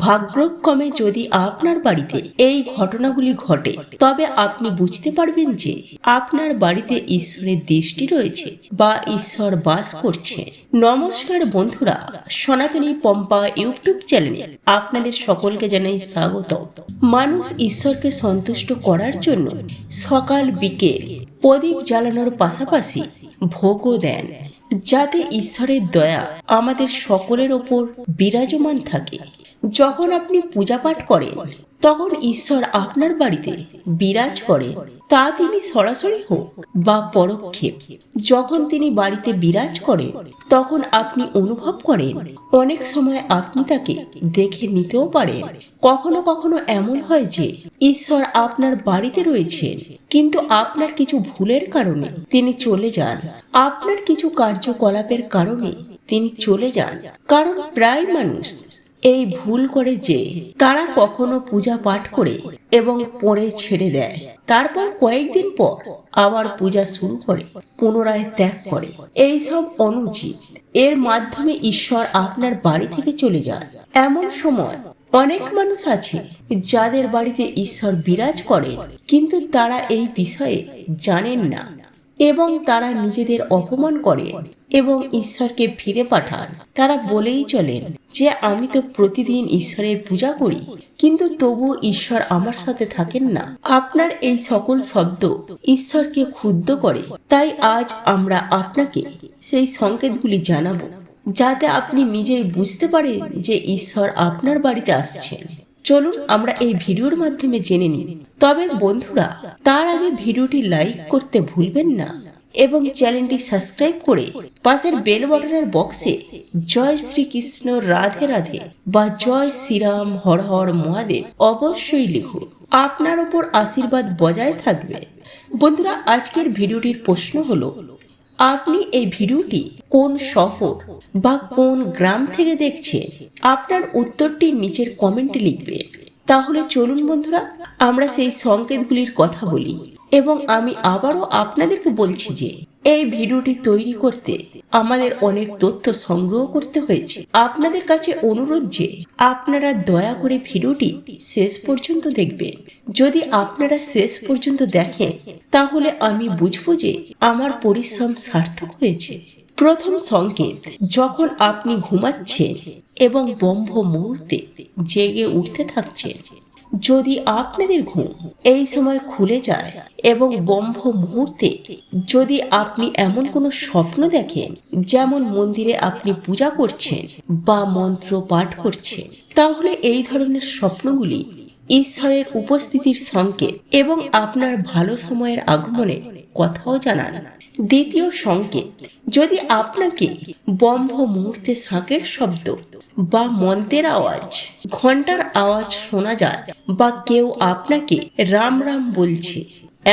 ভাগ্যক্রমে যদি আপনার বাড়িতে এই ঘটনাগুলি ঘটে তবে আপনি বুঝতে পারবেন যে আপনার বাড়িতে ঈশ্বরের দৃষ্টি রয়েছে বা ঈশ্বর বাস করছে। নমস্কার বন্ধুরা, সনাতনী পম্পা ইউটিউব চ্যানেলে আপনাদের সকলকে জানাই স্বাগত। মানুষ ঈশ্বরকে সন্তুষ্ট করার জন্য সকাল বিকেল প্রদীপ জ্বালানোর পাশাপাশি ভোগও দেন, যাতে ঈশ্বরের দয়া আমাদের সকলের ওপর বিরাজমান থাকে। যখন আপনি পূজা পাঠ করেন তখন ঈশ্বর আপনার বাড়িতে বিরাজ করেন, তা তিনি সরাসরি হোক বা পরোক্ষে। যখন তিনি বাড়িতে বিরাজ করেন তখন আপনি অনুভব করেন, অনেক সময় আপনি তাকে দেখে নিতেও পারেন। কখনো কখনো এমন হয় যে ঈশ্বর আপনার বাড়িতে রয়েছেন, কিন্তু আপনার কিছু ভুলের কারণে তিনি চলে যান, আপনার কিছু কার্যকলাপের কারণে তিনি চলে যান। কারণ প্রায় মানুষ এই ভুল করে যে তারা কখনো পূজা পাঠ করে এবং পরে ছেড়ে দেয়, তারপর কয়েকদিন পর আবার পূজা শুরু করে পুনরায় ত্যাগ করে। এই সব অনুচিত। এর মাধ্যমে ঈশ্বর আপনার বাড়ি থেকে চলে যান। এমন সময় অনেক মানুষ আছে যাদের বাড়িতে ঈশ্বর বিরাজ করেন, কিন্তু তারা এই বিষয়ে জানেন না এবং তারা নিজেদের অপমান করেন এবং ঈশ্বরকে ফিরে পাঠান। তারা বলেই চলেন যে আমি তো প্রতিদিন ঈশ্বরের পূজা করি, কিন্তু তবু ঈশ্বর আমার সাথে থাকেন না। আপনার এই সকল শব্দ ঈশ্বরকে ক্ষুব্ধ করে। তাই আজ আমরা আপনাকে সেই সংকেতগুলি জানাবো, যাতে আপনি নিজেই বুঝতে পারেন যে ঈশ্বর আপনার বাড়িতে আসছেন। চলুন আমরা এই ভিডিওর মাধ্যমে জেনে নিই। তবে বন্ধুরা, তার আগে ভিডিওটি লাইক করতে ভুলবেন না এবং চ্যানেলটি সাবস্ক্রাইব করে পাশের বেল বাটনের বক্সে জয় শ্রীকৃষ্ণ রাধে রাধে বা জয় শ্রীরাম হর হর মহাদেব অবশ্যই লিখুন। আপনার উপর আশীর্বাদ বজায় থাকবে। বন্ধুরা, আজকের ভিডিওটির প্রশ্ন হলো, আপনি এই ভিডিওটি কোন শহর বা কোন গ্রাম থেকে দেখছেন? আপনার উত্তরটি নিচের কমেন্টে লিখবেন। তাহলে চলুন বন্ধুরা, আমরা সেই সংকেতগুলির কথা বলি। এবং আমি আবারও আপনাদেরকে বলছি যে এই ভিডিওটি তৈরি করতে আমাদের অনেক তথ্য সংগ্রহ করতে হয়েছে। আপনাদের কাছে অনুরোধ যে আপনারা দয়া করে ভিডিওটি শেষ পর্যন্ত দেখবেন। যদি আপনারা শেষ পর্যন্ত দেখেন তাহলে আমি বুঝবো যে আমার পরিশ্রম সার্থক হয়েছে। প্রথম সংকেত, যখন আপনি ঘুমাচ্ছেন এবং ব্রহ্ম মুহূর্তে জেগে উঠতে থাকছেন। যদি আপনাদের ঘুম এই সময় খুলে যায় এবং ব্রহ্ম মুহূর্তে যদি আপনি এমন কোনো স্বপ্ন দেখেন, যেমন মন্দিরে আপনি পূজা করছেন বা মন্ত্র পাঠ করছেন, তাহলে এই ধরনের স্বপ্নগুলি ঈশ্বরের উপস্থিতির সংকেত এবং আপনার ভালো সময়ের আগমনের কথাও জানান। দ্বিতীয় সংকেত, যদি আপনাকে ব্রহ্ম মুহূর্তে শাঁখের শব্দ বা মন্ত্রের আওয়াজ, ঘন্টার আওয়াজ শোনা যায় বা কেউ আপনাকে রাম রাম বলছে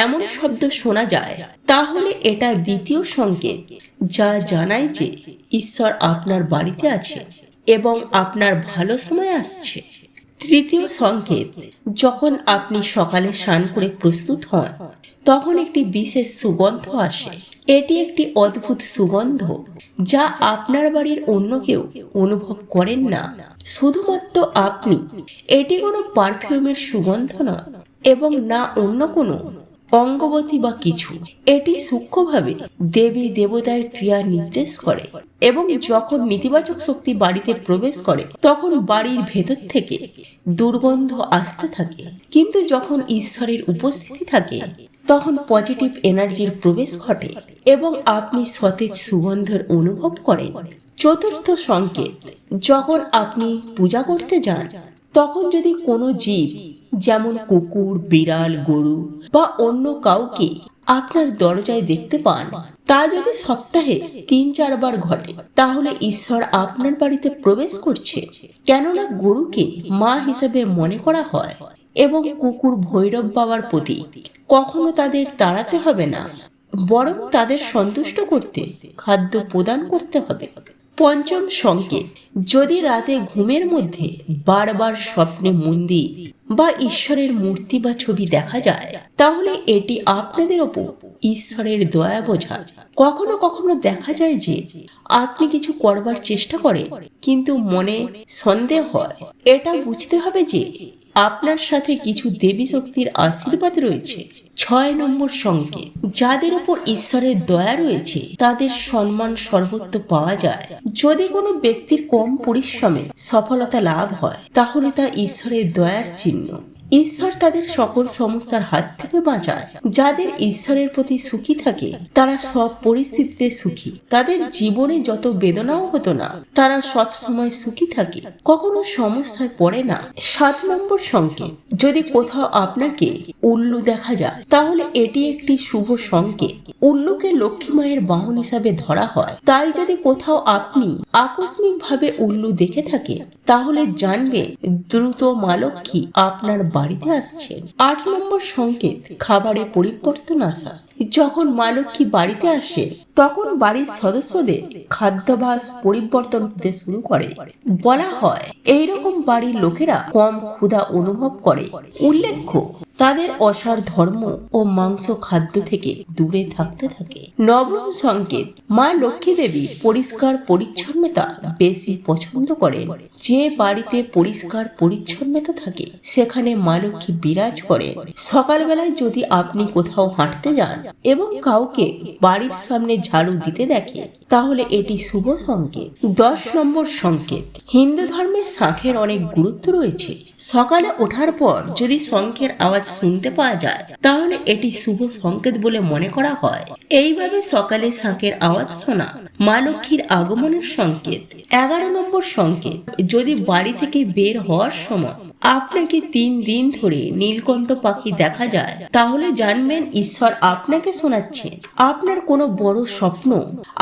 এমন শব্দ শোনা যায়, তাহলে এটা দ্বিতীয় সংকেত, যা জানায় যে ঈশ্বর আপনার বাড়িতে আছে এবং আপনার ভালো সময় আসছে। তৃতীয় সংকেত, যখন আপনি সকালে স্নান করে প্রস্তুত হন তখন একটি বিশেষ সুগন্ধ আসে। এটি একটি অদ্ভুত সুগন্ধ যা আপনার বাড়ির অন্য কেউ অনুভব করেন না, শুধুমাত্র আপনি। এটি কোনো পারফিউমের সুগন্ধ নয় এবং না অন্য কোনো অঙ্গবতী বা কিছু। এটি সূক্ষ্মভাবে দেবী দেবতার ক্রিয়া নির্দেশ করে এবং যখন নেতিবাচক শক্তি বাড়িতে প্রবেশ করে তখন বাড়ির ভেতর থেকে দুর্গন্ধ আসতে থাকে, কিন্তু যখন ঈশ্বরের উপস্থিতি থাকে তখন পজিটিভ এনার্জির প্রবেশ ঘটে এবং আপনি সতেজ সুগন্ধের অনুভব করেন। চতুর্থ সংকেত, যখন আপনি পূজা করতে যান তখন যদি কোনো জীব, যেমন কুকুর, বিড়াল, গরু বা অন্য কাউকে আপনার দরজায় দেখতে পান, তা যদি সপ্তাহে 3-4 বার ঘটে, তাহলে ঈশ্বর আপনার বাড়িতে প্রবেশ করছে। কেননা গরুকে মা হিসেবে মনে করা হয় এবং কুকুর ভৈরব বাবার প্রতীক। কখনো তাদের তাড়াতে হবে না, বরং তাদের সন্তুষ্ট করতে খাদ্য প্রদান করতে হবে। পঞ্চম সংকেত, যদি রাতে ঘুমের মধ্যে বারবার স্বপ্নে মন্দির বা ঈশ্বরের মূর্তি বা ছবি দেখা যায়, তাহলে এটি আপনাদের ওপর ঈশ্বরের দয়া বোঝায়। কখনো কখনো দেখা যায় যে আপনি কিছু করবার চেষ্টা করেন কিন্তু মনে সন্দেহ হয়। এটা বুঝতে হবে যে আপনার সাথে কিছু দেবী শক্তির আশীর্বাদ রয়েছে। 6 নম্বর সংকেত, যাদের উপর ঈশ্বরের দয়া রয়েছে তাদের সম্মান সর্বত্র পাওয়া যায়। যদি কোনো ব্যক্তির কম পরিশ্রমে সফলতা লাভ হয়, তাহলে তা ঈশ্বরের দয়ার চিহ্ন। ঈশ্বর তাদের সকল সমস্যার হাত থেকে বাঁচায়। যাদের ঈশ্বরের প্রতি সুখী থাকে তারা সব পরিস্থিতিতে সুখী। তাদের জীবনে যত বেদনাও হতো না, তারা সব সময় সুখী থাকে, কখনো সমস্যায় পড়ে না। 7 নম্বর সংকেত, যদি কোথাও আপনাকে উল্লু দেখা যায়, তাহলে এটি একটি শুভ সংকেত। উল্লুকে লক্ষ্মী মায়ের বাহন হিসাবে ধরা হয়। তাই যদি কোথাও আপনি আকস্মিকভাবে উল্লু দেখে থাকেন, তাহলে জানবেন দ্রুত মা লক্ষ্মী আপনার বাড়িতে আসছেন। 8 নম্বর সংকেত, খাবারে পরিবর্তন আসা। যখন মা লক্ষ্মী বাড়িতে আসে, তখন বাড়ির সদস্যদের খাদ্যাভ্যাস পরিবর্তন হতে শুরু করে। বলা হয় এইরকম বাড়ির লোকেরা কম ক্ষুধা অনুভব করে। উল্লেখ্য, তাদের অসার ধর্ম ও মাংস খাদ্য থেকে দূরে থাকতে থাকে। নবম সংকেত, মা লক্ষ্মী দেবী পরিষ্কার পরিচ্ছন্নতা বেশি পছন্দ করেন। যে বাড়িতে পরিষ্কার পরিচ্ছন্নতা থাকে সেখানে মা লক্ষ্মী বিরাজ করেন। সকালবেলায় যদি আপনি কোথাও হাঁটতে যান এবং কাউকে বাড়ির সামনে ঝাড়ু দিতে দেখে, তাহলে এটি শুভ সংকেত। 10 নম্বর সংকেত, হিন্দু ধর্মে শাঁখের অনেক গুরুত্ব রয়েছে। সকালে ওঠার পর যদি শঙ্খের আওয়াজ শুনতে পাওয়া যায়, তাহলে এটি শুভ সংকেত বলে মনে করা হয়। এইভাবে সকালে শাঁখের আওয়াজ শোনা মা লক্ষ্মীর আগমনের সংকেত। 11 নম্বর সংকেত, যদি বাড়ি থেকে বের হওয়ার সময় আপনাকে 3 দিন ধরে নীলকণ্ঠ পাখি দেখা যায়, তাহলে জানবেন ঈশ্বর আপনাকে শোনাচ্ছেন। আপনার কোনো বড় স্বপ্ন,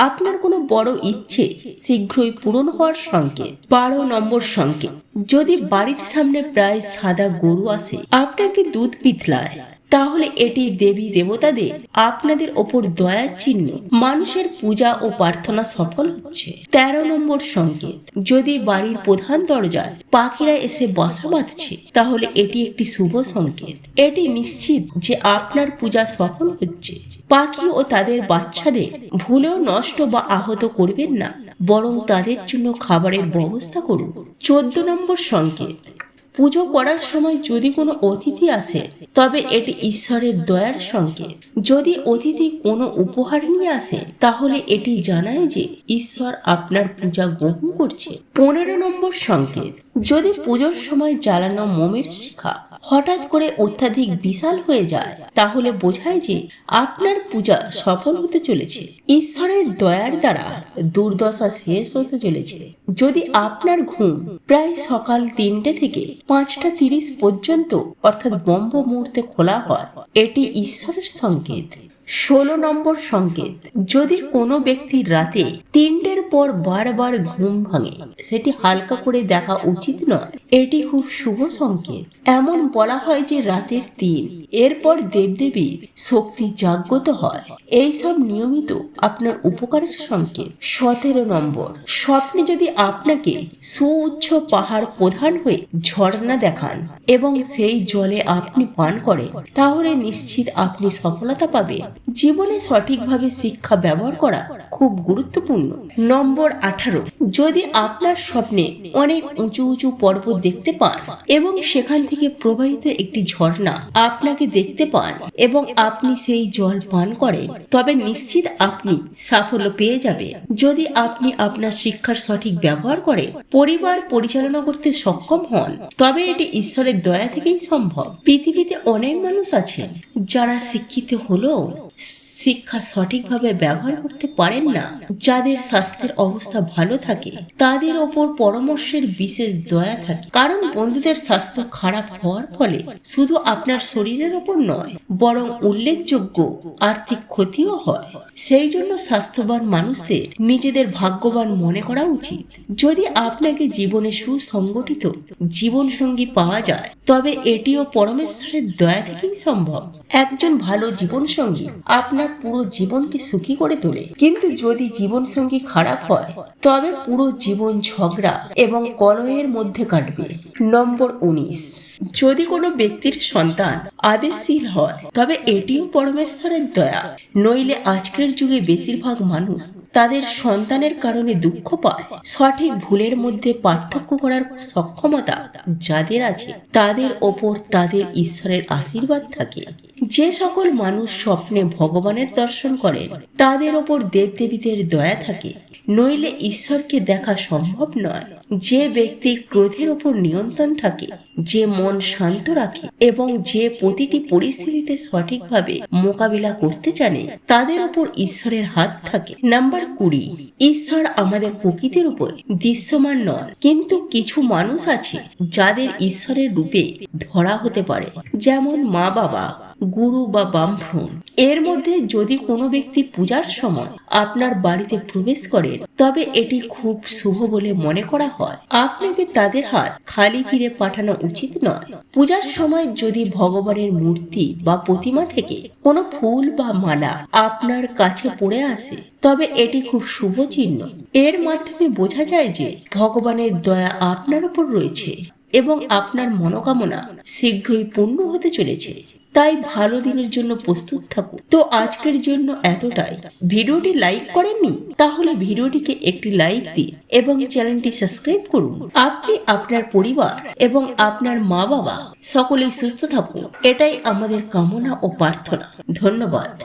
আপনার কোনো বড় ইচ্ছে শীঘ্রই পূরণ হওয়ার সংকেত। 12 নম্বর সংকেত, যদি বাড়ির সামনে প্রায় সাদা গরু আসে আপনাকে দুধ পিতলায়, তাহলে এটি দেবী দেবতাদের আপনাদের ওপর দয়ার চিহ্ন। মানুষের পূজা ও প্রার্থনা সফল হচ্ছে। 13 নম্বর সংকেত, যদি বাড়ির প্রধান দরজায় পাখিরা এসে বাসা বাঁধছে, তাহলে এটি একটি শুভ সংকেত। এটি নিশ্চিত যে আপনার পূজা সফল হচ্ছে। পাখি ও তাদের বাচ্চাদের ভুলেও নষ্ট বা আহত করবেন না, বরং তাদের জন্য খাবারের ব্যবস্থা করুন। 14 নম্বর সংকেত, পুজো করার সময় যদি কোনো অতিথি আসে, তবে এটি ঈশ্বরের দয়ার সংকেত। যদি অতিথি কোনো উপহার নিয়ে আসে, তাহলে এটি জানায় যে ঈশ্বর আপনার পূজা গ্রহণ করছে। 15 নম্বর সংকেত, যদি পুজোর সময় জ্বালানো মোমের শিখা হঠাৎ করে অত্যাধিক বিশাল হয়ে যায়, তাহলে বোঝায় যে আপনার পূজা সফল হতে চলেছে। ঈশ্বরের দয়ার দ্বারা দুর্দশা শেষ হতে চলেছে। যদি আপনার ঘুম প্রায় সকাল 3টে থেকে 5:30 পর্যন্ত অর্থাৎ ব্রহ্ম মুহূর্তে খোলা হয়, এটি ঈশ্বরের সংকেত। 16 নম্বর সংকেত, যদি কোনো ব্যক্তির রাতে 3টের পর বারবার ঘুম ভাঙে, সেটি হালকা করে দেখা উচিত নয়। এটি খুব শুভ সংকেত। এমন বলা হয় যে রাতের 3 এরপর দেবদেবীর শক্তি জাগ্রত হয়। এইসব নিয়মিত আপনার উপকারের সংকেত। 17 নম্বর, স্বপ্নে যদি আপনাকে সুউচ্চ পাহাড় প্রধান হয়ে ঝর্ণা দেখান এবং সেই জলে আপনি পান করেন, তাহলে নিশ্চিত আপনি সফলতা পাবেন। জীবনে সঠিকভাবে শিক্ষা ব্যবহার করা খুব গুরুত্বপূর্ণ। নম্বর 18, যদি আপনার স্বপ্নে অনেক উঁচু উঁচু পর্বত দেখতে পান এবং সেখান থেকে প্রবাহিত একটি ঝর্ণা আপনাকে দেখতে পান এবং আপনি সেই জল পান করেন, তবে নিশ্চিত আপনি সাফল্য পেয়ে যাবেন। যদি আপনি আপনার শিক্ষার সঠিক ব্যবহার করেন, পরিবার পরিচালনা করতে সক্ষম হন, তবে এটি ঈশ্বরের দয়া থেকেই সম্ভব। পৃথিবীতে অনেক মানুষ আছেন যারা শিক্ষিত হলেও শিক্ষা সঠিকভাবে ব্যবহার করতে পারেন না। যাদের স্বাস্থ্যের অবস্থা ভালো থাকে তাদের ওপর পরামর্শের বিশেষ দয়া থাকে, কারণ বন্ধুদের স্বাস্থ্য খারাপ হওয়ার ফলে শুধু আপনার শরীরের ওপর নয়, বরং উল্লেখযোগ্য আর্থিক ক্ষতিও হয়। সেই জন্য স্বাস্থ্যবান মানুষদের নিজেদের ভাগ্যবান মনে করা উচিত। যদি আপনাকে জীবনে সুসংগঠিত জীবনসঙ্গী পাওয়া যায়, তবে এটিও পরমেশ্বরের দয়া থেকেই সম্ভব। একজন ভালো জীবনসঙ্গী আপনার পুরো জীবনকে সুখী করে তোলে। কিন্তু যদি জীবনসঙ্গী খারাপ হয় তবে পুরো জীবন ঝগড়া এবং কলহের মধ্যে কাটবে। নম্বর 19, যদি কোনো ব্যক্তির সন্তান আদেশশীল হয় তবে এটিও পরমেশ্বরের দয়া। নইলে আজকের যুগে বেশিরভাগ মানুষ তাদের সন্তানের কারণে দুঃখ পায়। সঠিক ভুলের মধ্যে পার্থক্য করার সক্ষমতা যাদের আছে তাদের ওপর তাদের ঈশ্বরের আশীর্বাদ থাকে। যে সকল মানুষ স্বপ্নে ভগবানের দর্শন করেন তাদের ওপর দেবদেবীদের দয়া থাকে, নইলে ঈশ্বরকে দেখা সম্ভব নয়। যে ব্যক্তি ক্রোধের ওপর নিয়ন্ত্রণ থাকে, যে মন শান্ত রাখে এবং যে প্রতিটি পরিস্থিতিতে সঠিকভাবে মোকাবিলা করতে জানে তাদের ওপর ঈশ্বরের হাত থাকে। নাম্বার 20, ঈশ্বর আমাদের প্রকৃতির উপর দৃশ্যমান নন, কিন্তু কিছু মানুষ আছে যাদের ঈশ্বরের রূপে ধরা হতে পারে, যেমন মা বাবা, গুরু বা ব্রাহ্মণ। এর মধ্যে যদি কোনো ব্যক্তি পূজার সময় আপনার বাড়িতে প্রবেশ করেন তবে এটি খুব শুভ বলে মনে করা হয়। আপনাকে তাদের হাত খালি ফিরে পাঠানো উচিত নয়। পূজার সময় যদি ভগবানের মূর্তি বা প্রতিমা থেকে কোনো ফুল বা মালা আপনার কাছে পড়ে আসে তবে এটি খুব শুভ চিহ্ন। এর মাধ্যমে বোঝা যায় যে ভগবানের দয়া আপনার উপর রয়েছে এবং আপনার মনোকামনা শীঘ্রই পূর্ণ হতে চলেছে। তাই ভালো দিনের জন্য প্রস্তুত থাকুন। তো আজকের জন্য এতটাই। ভিডিওটি লাইক করেননি? তাহলে ভিডিওটিকে একটি লাইক দিন এবং চ্যানেলটি সাবস্ক্রাইব করুন। আপনি, আপনার পরিবার এবং আপনার মা বাবা সকলেই সুস্থ থাকুন, এটাই আমাদের কামনা ও প্রার্থনা। ধন্যবাদ।